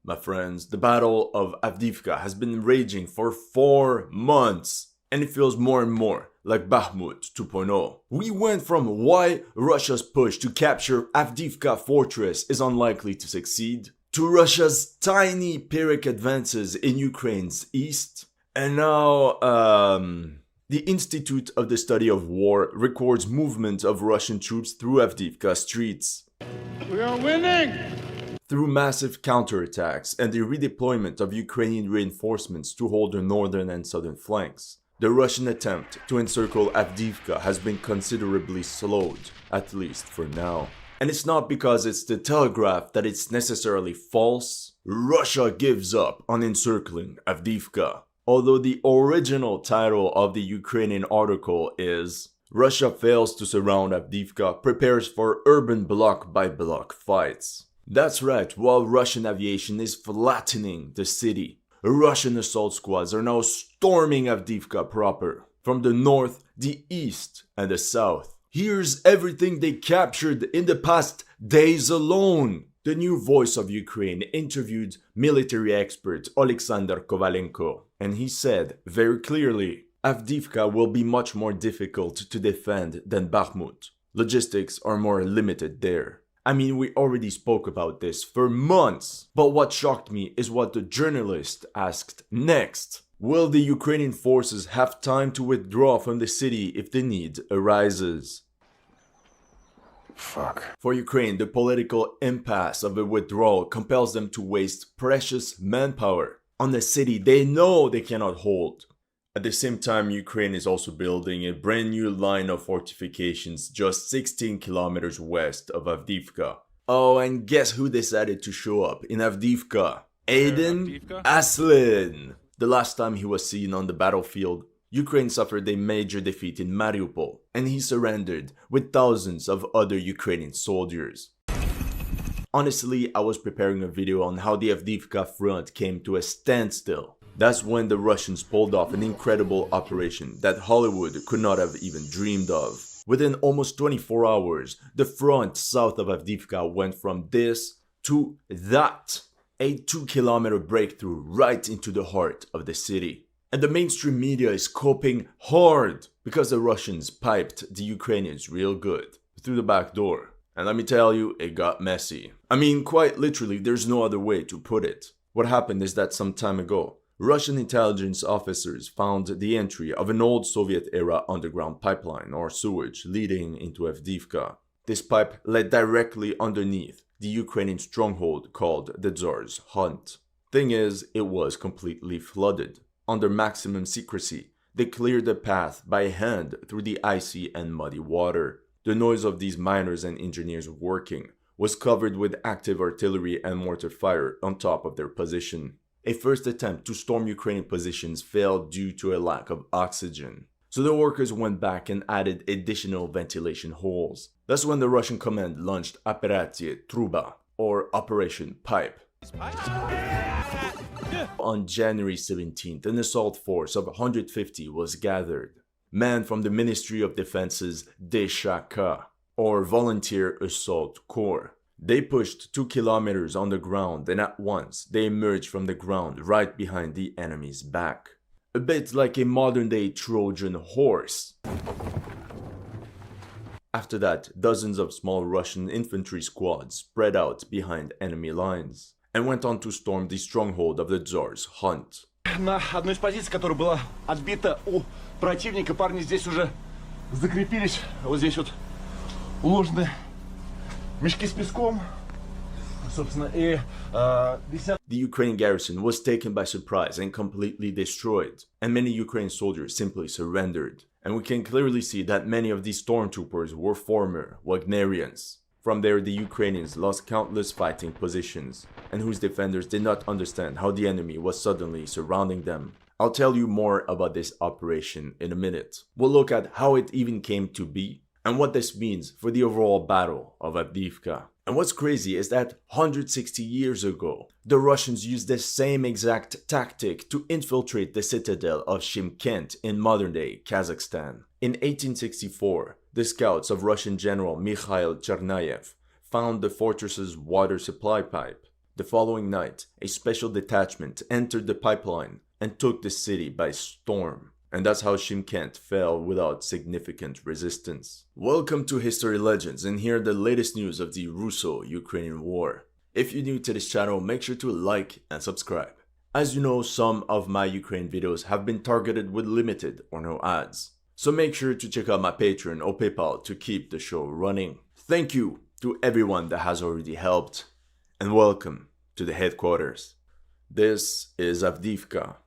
My friends, the Battle of Avdiivka has been raging for 4 months, and it feels more and more like Bakhmut 2.0. We went from why Russia's push to capture Avdiivka fortress is unlikely to succeed, to Russia's tiny Pyrrhic advances in Ukraine's east, and now, the Institute of the Study of War records movement of Russian troops through Avdiivka streets. We are winning! Through massive counterattacks and the redeployment of Ukrainian reinforcements to hold their northern and southern flanks, the Russian attempt to encircle Avdiivka has been considerably slowed, at least for now. And it's not because it's the Telegraph that it's necessarily false. Russia gives up on encircling Avdiivka. Although the original title of the Ukrainian article is Russia fails to surround Avdiivka, prepares for urban block-by-block fights. That's right, while Russian aviation is flattening the city, Russian assault squads are now storming Avdiivka proper, from the north, the east, and the south. Here's everything they captured in the past days alone. The new Voice of Ukraine interviewed military expert Alexander Kovalenko, and he said very clearly, Avdiivka will be much more difficult to defend than Bakhmut. Logistics are more limited there. I mean, we already spoke about this for months, but what shocked me is what the journalist asked next. Will the Ukrainian forces have time to withdraw from the city if the need arises? Fuck. For Ukraine, the political impasse of a withdrawal compels them to waste precious manpower on a city they know they cannot hold. At the same time, Ukraine is also building a brand new line of fortifications just 16 kilometers west of Avdiivka. Oh, and guess who decided to show up in Avdiivka? Aiden Aslin! The last time he was seen on the battlefield, Ukraine suffered a major defeat in Mariupol, and he surrendered with thousands of other Ukrainian soldiers. Honestly, I was preparing a video on how the Avdiivka front came to a standstill. That's when the Russians pulled off an incredible operation that Hollywood could not have even dreamed of. Within almost 24 hours, the front south of Avdiivka went from this to that. A 2-kilometer breakthrough right into the heart of the city. And the mainstream media is coping hard because the Russians piped the Ukrainians real good through the back door. And let me tell you, it got messy. I mean, quite literally, there's no other way to put it. What happened is that some time ago, Russian intelligence officers found the entry of an old Soviet-era underground pipeline or sewage leading into Avdiivka. This pipe led directly underneath the Ukrainian stronghold called the Tsar's Hunt. Thing is, it was completely flooded. Under maximum secrecy, they cleared the path by hand through the icy and muddy water. The noise of these miners and engineers working was covered with active artillery and mortar fire on top of their position. A first attempt to storm Ukrainian positions failed due to a lack of oxygen. So the workers went back and added additional ventilation holes. That's when the Russian command launched Operatie Truba, or Operation Pipe. On January 17th, an assault force of 150 was gathered. Men from the Ministry of Defense's DSHK, or Volunteer Assault Corps. They pushed 2 kilometers on the ground and at once they emerged from the ground right behind the enemy's back. A bit like a modern-day Trojan horse. After that, dozens of small Russian infantry squads spread out behind enemy lines and went on to storm the stronghold of the Tsar's Hunt. На одной из позиций, которая была отбита у противника, парни здесь уже закрепились. Вот здесь вот уложены мешки с песком. Собственно, и The Ukrainian garrison was taken by surprise and completely destroyed, and many Ukrainian soldiers simply surrendered. And we can clearly see that many of these stormtroopers were former Wagnerians. From there, the Ukrainians lost countless fighting positions, and whose defenders did not understand how the enemy was suddenly surrounding them. I'll tell you more about this operation in a minute. We'll look at how it even came to be, and what this means for the overall battle of Avdiivka. And what's crazy is that 160 years ago, the Russians used the same exact tactic to infiltrate the citadel of Shymkent in modern-day Kazakhstan. In 1864, the scouts of Russian General Mikhail Chernayev found the fortress's water supply pipe. The following night, a special detachment entered the pipeline and took the city by storm. And that's how Shymkent fell without significant resistance. Welcome to History Legends, and here are the latest news of the Russo-Ukrainian war. If you're new to this channel, make sure to like and subscribe. As you know, some of my Ukraine videos have been targeted with limited or no ads. So make sure to check out my Patreon or PayPal to keep the show running. Thank you to everyone that has already helped, and welcome to the headquarters. This is Avdiivka,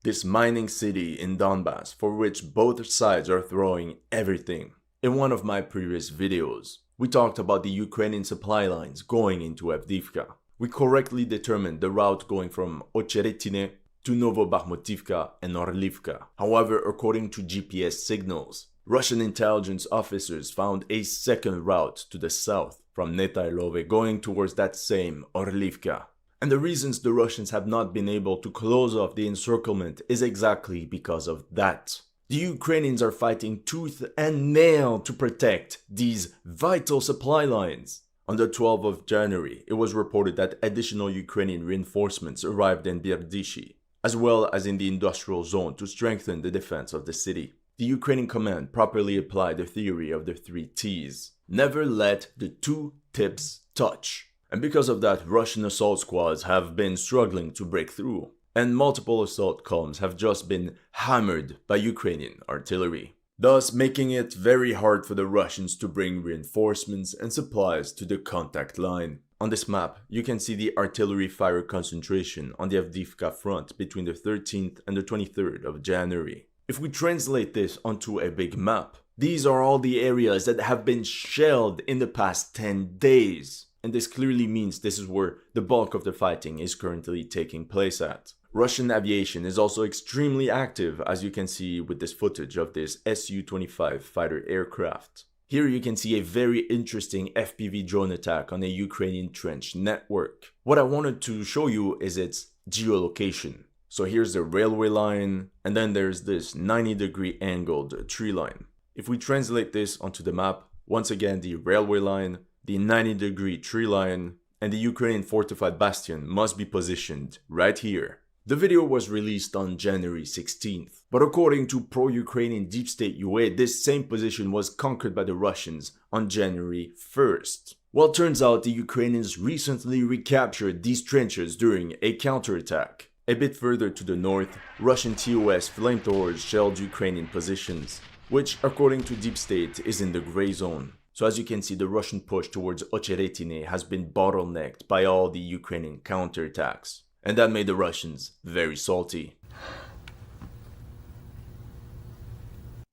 this mining city in Donbass for which both sides are throwing everything. In one of my previous videos, we talked about the Ukrainian supply lines going into Avdiivka. We correctly determined the route going from Ocheretine to Novobakhmutivka and Orlivka. However, according to GPS signals, Russian intelligence officers found a second route to the south from Netailove going towards that same Orlivka. And the reasons the Russians have not been able to close off the encirclement is exactly because of that. The Ukrainians are fighting tooth and nail to protect these vital supply lines. On the 12th of January, it was reported that additional Ukrainian reinforcements arrived in Berdishi, as well as in the industrial zone to strengthen the defense of the city. The Ukrainian command properly applied the theory of the 3 T's. Never let the 2 tips touch. And because of that, Russian assault squads have been struggling to break through, and multiple assault columns have just been hammered by Ukrainian artillery, thus making it very hard for the Russians to bring reinforcements and supplies to the contact line. On this map, you can see the artillery fire concentration on the Avdiivka front between the 13th and the 23rd of January. If we translate this onto a big map, these are all the areas that have been shelled in the past 10 days. And this clearly means this is where the bulk of the fighting is currently taking place at. Russian aviation is also extremely active, as you can see with this footage of this Su-25 fighter aircraft. Here you can see a very interesting FPV drone attack on a Ukrainian trench network. What I wanted to show you is its geolocation. So here's the railway line, and then there's this 90-degree angled tree line. If we translate this onto the map, once again the railway line, the 90-degree tree line, and the Ukrainian fortified bastion must be positioned right here. The video was released on January 16th, but according to pro-Ukrainian deep state UA, this same position was conquered by the Russians on January 1st. Well, turns out the Ukrainians recently recaptured these trenches during a counterattack. A bit further to the north, Russian TOS flamethrowers shelled Ukrainian positions, which according to deep state is in the gray zone. So as you can see, the Russian push towards Ocheretine has been bottlenecked by all the Ukrainian counterattacks. And that made the Russians very salty.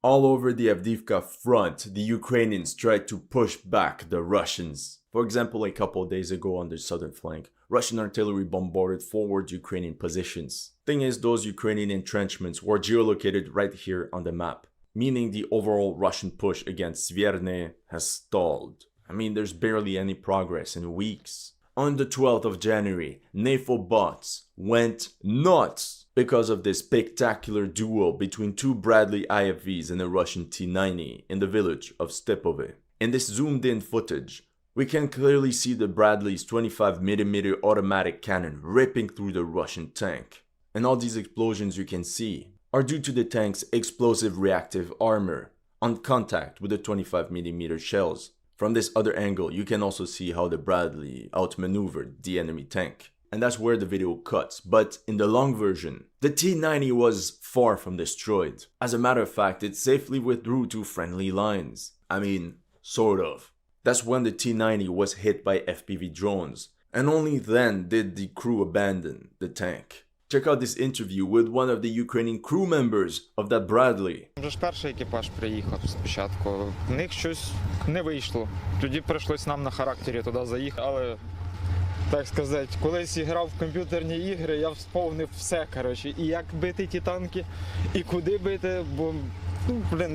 All over the Avdiivka front, the Ukrainians tried to push back the Russians. For example, a couple of days ago on the southern flank, Russian artillery bombarded forward Ukrainian positions. Thing is, those Ukrainian entrenchments were geolocated right here on the map, meaning the overall Russian push against Sverne has stalled. I mean, there's barely any progress in weeks. On the 12th of January, NAFO bots went nuts because of this spectacular duel between 2 Bradley IFVs and a Russian T-90 in the village of Stepove. In this zoomed-in footage, we can clearly see the Bradley's 25mm automatic cannon ripping through the Russian tank. And all these explosions you can see are due to the tank's explosive reactive armor on contact with the 25mm shells. From this other angle, you can also see how the Bradley outmaneuvered the enemy tank. And that's where the video cuts, but in the long version, the T-90 was far from destroyed. As a matter of fact, it safely withdrew to friendly lines. I mean, sort of. That's when the T-90 was hit by FPV drones, and only then did the crew abandon the tank. Check out this interview with one of the Ukrainian crew members of that Bradley. Вже ж перший екіпаж приїхав спочатку. В них щось не вийшло. Тоді прийшлось нам на характері туди заїхати. Але, так сказати, колись грав в комп'ютерні ігри, я вспомнив все, коротше. І як бити ті танки, і куди бити, бо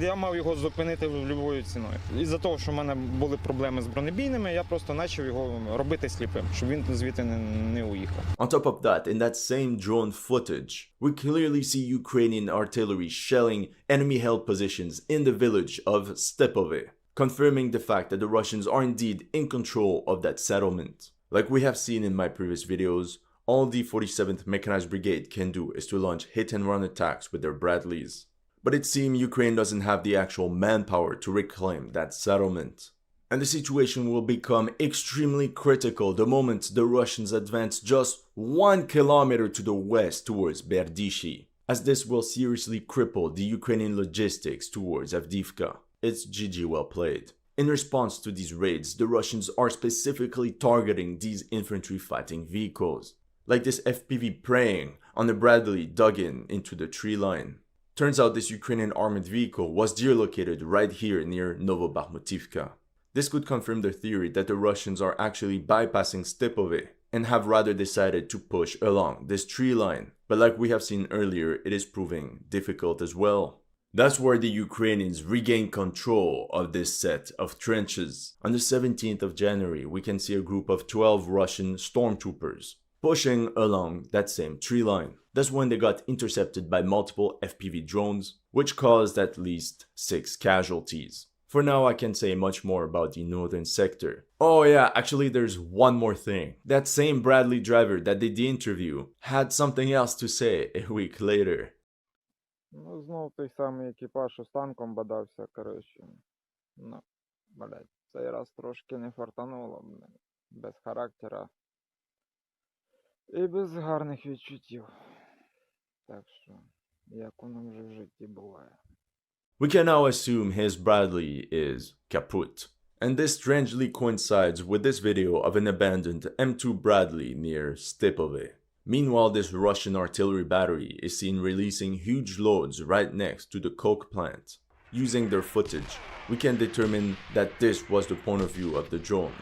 я мав його зупинити любою ціною. Із-за того, що в мене були проблеми з бронебійними, я просто почав його робити сліпим, щоб він звідти не уїхав. On top of that, in that same drone footage, we clearly see Ukrainian artillery shelling enemy-held positions in the village of Stepove, confirming the fact that the Russians are indeed in control of that settlement. Like we have seen in my previous videos, all the 47th Mechanized Brigade can do is to launch hit-and-run attacks with their Bradleys. But it seems Ukraine doesn't have the actual manpower to reclaim that settlement. And the situation will become extremely critical the moment the Russians advance just 1 kilometer to the west towards Berdishi, as this will seriously cripple the Ukrainian logistics towards Avdiivka. It's GG well played. In response to these raids, the Russians are specifically targeting these infantry fighting vehicles, like this FPV preying on the Bradley dug into the tree line. Turns out this Ukrainian armored vehicle was geolocated right here near Novobakhmutivka. This could confirm the theory that the Russians are actually bypassing Stepove and have rather decided to push along this tree line. But like we have seen earlier, it is proving difficult as well. That's where the Ukrainians regain control of this set of trenches. On the 17th of January, we can see a group of 12 Russian stormtroopers pushing along that same tree line. That's when they got intercepted by multiple FPV drones, which caused at least 6 casualties. For now, I can't say much more about the northern sector. Oh yeah, actually there's one more thing. That same Bradley driver that did the interview had something else to say a week later. Ну, знов той самий екіпаж, що з танком бадався, коротше. Ну, блядь, цей раз трошки не фартануло, блядь. Без характера. І без гарних відчуттів. Так що, як воно вже в житті буває. We can now assume his Bradley is kaput. And this strangely coincides with this video of an abandoned M2 Bradley near Stepove. Meanwhile, this Russian artillery battery is seen releasing huge loads right next to the coke plant. Using their footage, we can determine that this was the point of view of the drone.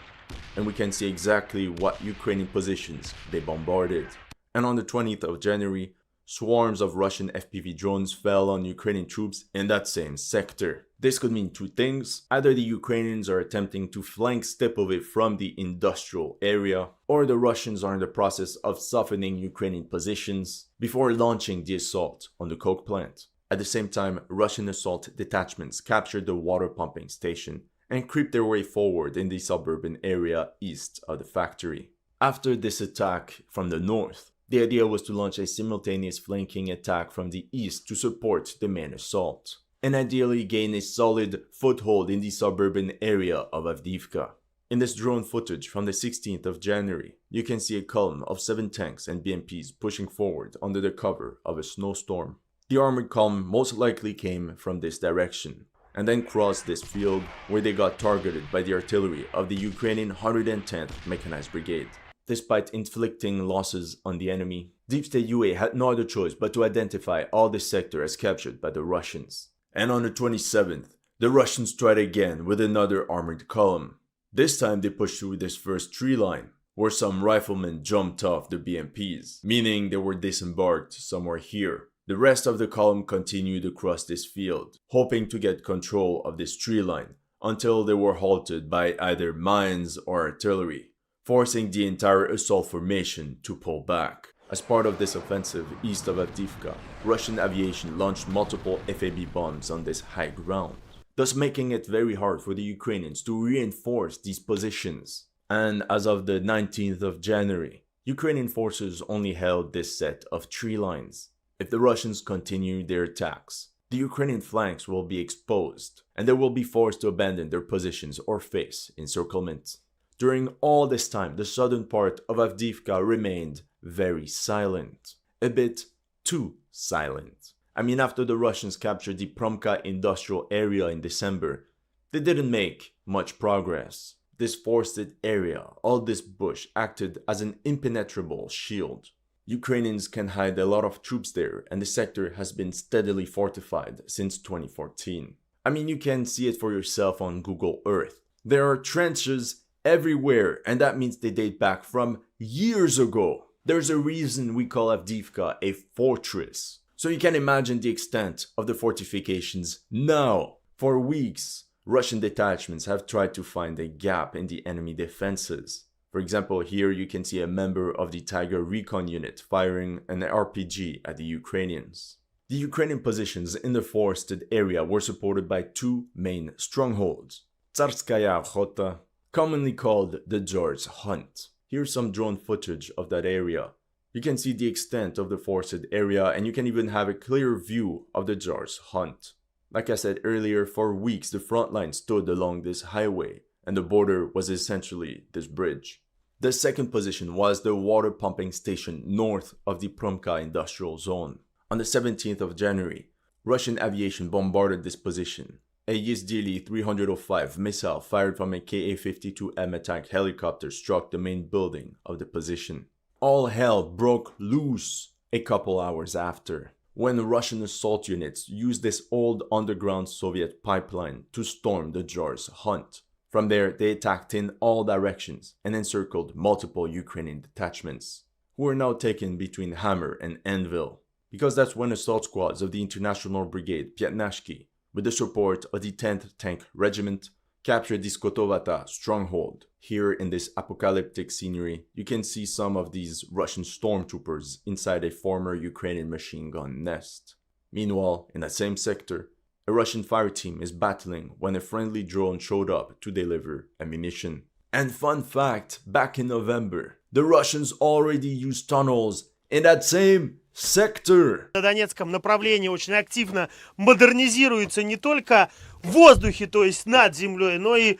And we can see exactly what Ukrainian positions they bombarded. And on the 20th of January, swarms of Russian FPV drones fell on Ukrainian troops in that same sector. This could mean two things. Either the Ukrainians are attempting to flank Stepove from the industrial area, or the Russians are in the process of softening Ukrainian positions before launching the assault on the coke plant. At the same time, Russian assault detachments captured the water pumping station and creeped their way forward in the suburban area east of the factory. After this attack from the north, the idea was to launch a simultaneous flanking attack from the east to support the main assault, and ideally gain a solid foothold in the suburban area of Avdiivka. In this drone footage from the 16th of January, you can see a column of 7 tanks and BMPs pushing forward under the cover of a snowstorm. The armored column most likely came from this direction, and then crossed this field where they got targeted by the artillery of the Ukrainian 110th Mechanized Brigade. Despite inflicting losses on the enemy, Deep State UA had no other choice but to identify all this sector as captured by the Russians. And on the 27th, the Russians tried again with another armored column. This time they pushed through this first tree line, where some riflemen jumped off the BMPs, meaning they were disembarked somewhere here. The rest of the column continued across this field, hoping to get control of this tree line, until they were halted by either mines or artillery, forcing the entire assault formation to pull back. As part of this offensive east of Avdiivka, Russian aviation launched multiple FAB bombs on this high ground, thus making it very hard for the Ukrainians to reinforce these positions. And as of the 19th of January, Ukrainian forces only held this set of tree lines. If the Russians continue their attacks, the Ukrainian flanks will be exposed, and they will be forced to abandon their positions or face encirclement. During all this time, the southern part of Avdiivka remained very silent. A bit too silent. I mean, after the Russians captured the Promka industrial area in December, they didn't make much progress. This forested area, all this bush, acted as an impenetrable shield. Ukrainians can hide a lot of troops there, and the sector has been steadily fortified since 2014. I mean, you can see it for yourself on Google Earth. There are trenches everywhere, and that means they date back from years ago. There's a reason we call Avdiivka a fortress. So you can imagine the extent of the fortifications now. For weeks, Russian detachments have tried to find a gap in the enemy defenses. For example, here you can see a member of the Tiger Recon unit firing an RPG at the Ukrainians. The Ukrainian positions in the forested area were supported by two main strongholds. Tsarskaya Okhota, commonly called the George Hunt, Here's some drone footage of that area. You can see the extent of the forested area, and you can even have a clear view of the Tsar's hunt. Like I said earlier, for weeks the front line stood along this highway, and the border was essentially this bridge. The second position was the water pumping station north of the Promka industrial zone. On the 17th of January, Russian aviation bombarded this position. A Yezdili 305 missile fired from a Ka-52M attack helicopter struck the main building of the position. All hell broke loose a couple hours after, when Russian assault units used this old underground Soviet pipeline to storm the Tsar's hunt. From there, they attacked in all directions and encircled multiple Ukrainian detachments, who were now taken between hammer and anvil, because that's when assault squads of the International Brigade Piatnashki, with the support of the 10th Tank Regiment, captured the Skotovata stronghold. Here in this apocalyptic scenery, you can see some of these Russian stormtroopers inside a former Ukrainian machine gun nest. Meanwhile, in that same sector, a Russian fire team is battling when a friendly drone showed up to deliver ammunition. And fun fact, back in November, the Russians already used tunnels in that same sector. На Донецком направлении очень активно модернизируется не только в воздухе, то есть над землей, но и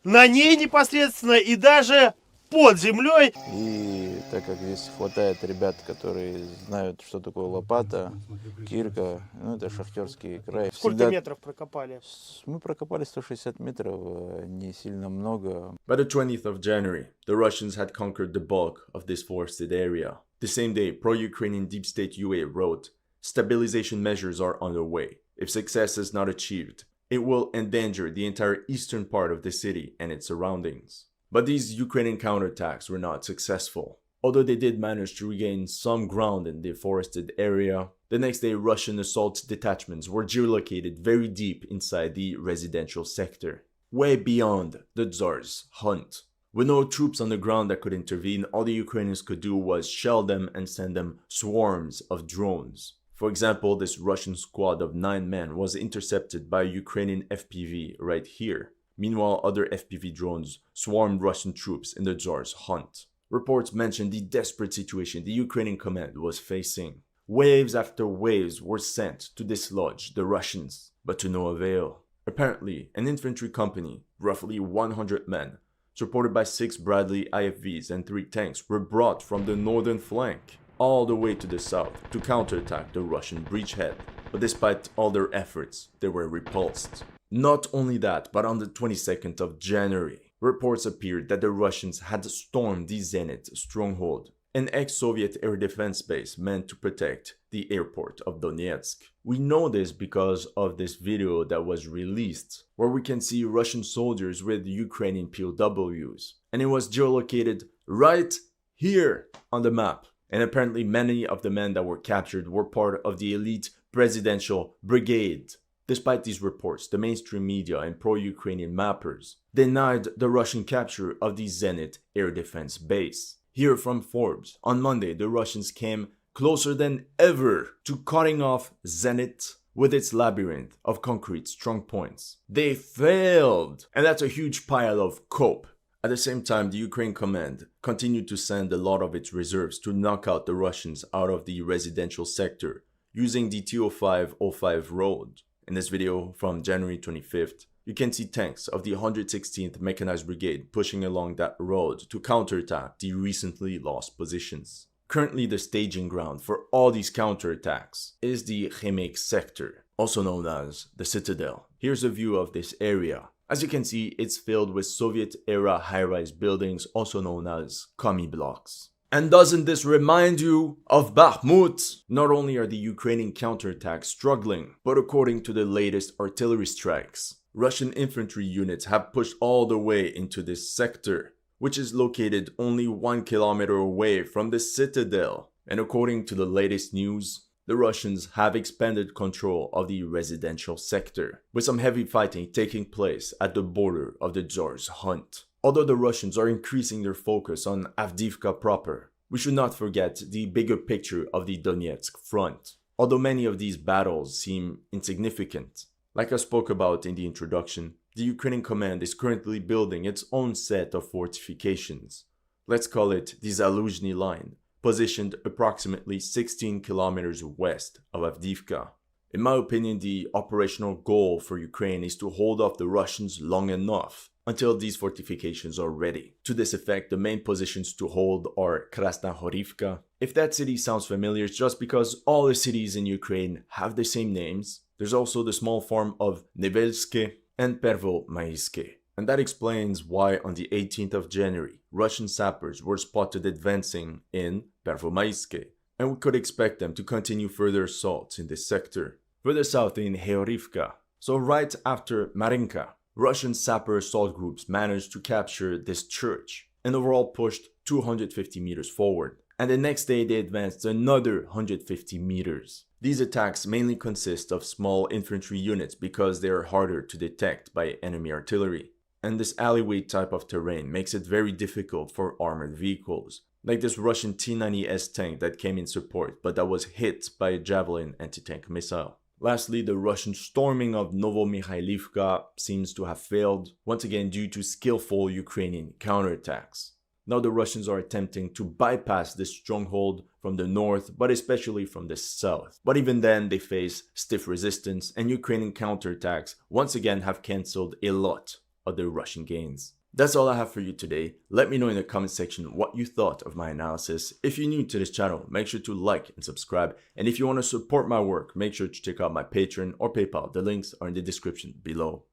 на ней непосредственно, и даже под землей. И так как здесь хватает ребят, которые знают, что такое лопата, кирка, ну это шахтерский край. Сколько метров прокопали? Мы прокопали 160 метров, не сильно много. By the 20th of January, the Russians had conquered the bulk of this forested area. The same day, pro-Ukrainian deep state UA wrote, "Stabilization measures are underway. If success is not achieved, it will endanger the entire eastern part of the city and its surroundings." But these Ukrainian counterattacks were not successful. Although they did manage to regain some ground in the forested area, the next day Russian assault detachments were geolocated very deep inside the residential sector, way beyond the Tsar's hunt. With no troops on the ground that could intervene, all the Ukrainians could do was shell them and send them swarms of drones. For example, this Russian squad of 9 men was intercepted by a Ukrainian FPV right here. Meanwhile, other FPV drones swarmed Russian troops in the Tsar's hunt. Reports mentioned the desperate situation the Ukrainian command was facing. Waves after waves were sent to dislodge the Russians, but to no avail. Apparently, an infantry company, roughly 100 men, supported by 6 Bradley IFVs and 3 tanks, were brought from the northern flank all the way to the south to counterattack the Russian breachhead. But despite all their efforts, they were repulsed. Not only that, but on the 22nd of January, reports appeared that the Russians had stormed the Zenit stronghold, an ex-Soviet air defense base meant to protect the airport of Donetsk. We know this because of this video that was released, where we can see Russian soldiers with Ukrainian POWs, and it was geolocated right here on the map. And apparently many of the men that were captured were part of the elite presidential brigade. Despite these reports, the mainstream media and pro-Ukrainian mappers denied the Russian capture of the Zenit air defense base. Here from Forbes, on Monday, the Russians came closer than ever to cutting off Zenit with its labyrinth of concrete strong points. They failed, and that's a huge pile of cope. At the same time, the Ukraine command continued to send a lot of its reserves to knock out the Russians out of the residential sector using the T0505 road. In this video from January 25th, you can see tanks of the 116th Mechanized Brigade pushing along that road to counterattack the recently lost positions. Currently, the staging ground for all these counterattacks is the Khemik sector, also known as the Citadel. Here's a view of this area. As you can see, it's filled with Soviet-era high-rise buildings, also known as Komi blocks. And doesn't this remind you of Bakhmut? Not only are the Ukrainian counterattacks struggling, but according to the latest artillery strikes, Russian infantry units have pushed all the way into this sector, which is located only 1 kilometer away from the citadel. And according to the latest news, the Russians have expanded control of the residential sector, with some heavy fighting taking place at the border of the Tsar's hunt. Although the Russians are increasing their focus on Avdiivka proper, we should not forget the bigger picture of the Donetsk front. Although many of these battles seem insignificant, like I spoke about in the introduction, the Ukrainian command is currently building its own set of fortifications, Let's call it the Zaluzhny line, positioned approximately 16 kilometers west of Avdiivka. In my opinion, the operational goal for Ukraine is to hold off the Russians long enough until these fortifications are ready. To this effect, the main positions to hold are Krasnohorivka. If that city sounds familiar, it's just because all the cities in Ukraine have the same names. There's also the small form of Nevelske and Pervomaiske. And that explains why on the 18th of January, Russian sappers were spotted advancing in Pervomaiske, and we could expect them to continue further assaults in this sector. Further south in Heorivka, so right after Marinka, Russian sapper assault groups managed to capture this church and overall pushed 250 meters forward. And the next day they advanced another 150 meters. These attacks mainly consist of small infantry units because they are harder to detect by enemy artillery. And this alleyway type of terrain makes it very difficult for armored vehicles, like this Russian T-90S tank that came in support but that was hit by a Javelin anti-tank missile. Lastly, the Russian storming of Novomikhailivka seems to have failed, once again due to skillful Ukrainian counterattacks. Now the Russians are attempting to bypass this stronghold from the north, but especially from the south. But even then, they face stiff resistance, and Ukrainian counterattacks once again have cancelled a lot of the Russian gains. That's all I have for you today. Let me know in the comment section what you thought of my analysis. If you're new to this channel, make sure to like and subscribe. And if you want to support my work, make sure to check out my Patreon or PayPal. The links are in the description below.